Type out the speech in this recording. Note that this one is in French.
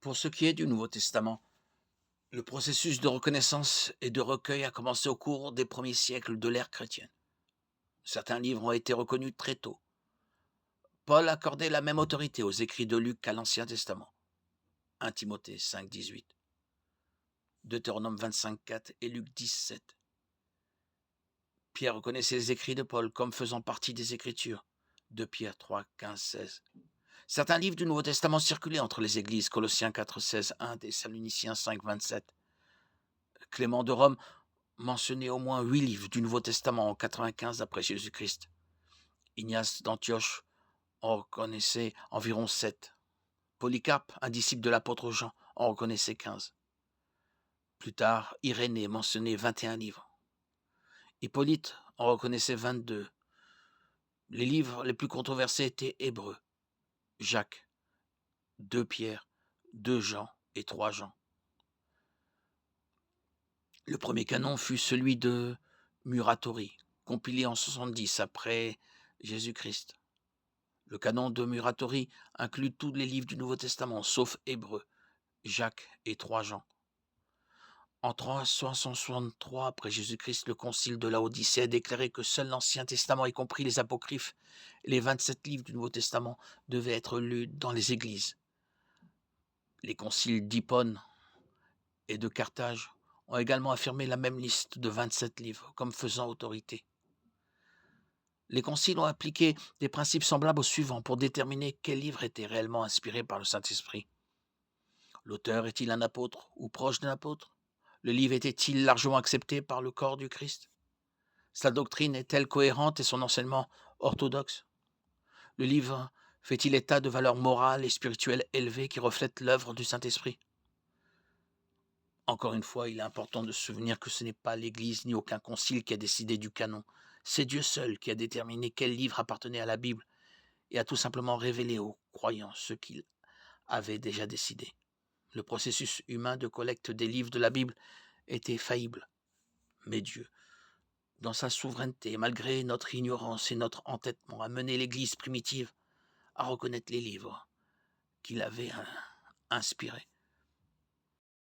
Pour ce qui est du Nouveau Testament, le processus de reconnaissance et de recueil a commencé au cours des premiers siècles de l'ère chrétienne. Certains livres ont été reconnus très tôt. Paul accordait la même autorité aux écrits de Luc qu'à l'Ancien Testament. 1 Timothée 5, 18, Deutéronome 25, 4 et Luc 10, 7. Pierre reconnaissait les écrits de Paul comme faisant partie des Écritures. 2 Pierre 3, 15, 16. Certains livres du Nouveau Testament circulaient entre les églises. Colossiens 4, 16, 1, Thessaloniciens 5, 27. Clément de Rome mentionnait au moins 8 livres du Nouveau Testament en 95 après Jésus-Christ. Ignace d'Antioche en reconnaissait environ 7. Polycarpe, un disciple de l'apôtre Jean, en reconnaissait 15. Plus tard, Irénée mentionnait 21 livres. Hippolyte en reconnaissait 22. Les livres les plus controversés étaient Hébreux, Jacques, 2 Pierre, 2 Jean et 3 Jean. Le premier canon fut celui de Muratori, compilé en 70 après Jésus-Christ. Le canon de Muratori inclut tous les livres du Nouveau Testament, sauf Hébreux, Jacques et 3 Jean. En 363 après Jésus-Christ, le concile de Laodicée a déclaré que seul l'Ancien Testament, y compris les apocryphes et les 27 livres du Nouveau Testament, devaient être lus dans les églises. Les conciles d'Hippone et de Carthage ont également affirmé la même liste de 27 livres comme faisant autorité. Les conciles ont appliqué des principes semblables aux suivants pour déterminer quel livre était réellement inspiré par le Saint-Esprit. L'auteur est-il un apôtre ou proche d'un apôtre? Le livre était-il largement accepté par le corps du Christ? Sa doctrine est-elle cohérente et son enseignement orthodoxe? Le livre fait-il état de valeurs morales et spirituelles élevées qui reflètent l'œuvre du Saint-Esprit? Encore une fois, il est important de se souvenir que ce n'est pas l'Église ni aucun concile qui a décidé du canon. C'est Dieu seul qui a déterminé quel livre appartenait à la Bible et a tout simplement révélé aux croyants ce qu'il avait déjà décidé. Le processus humain de collecte des livres de la Bible était faillible. Mais Dieu, dans sa souveraineté, malgré notre ignorance et notre entêtement, a mené l'Église primitive à reconnaître les livres qu'il avait inspirés.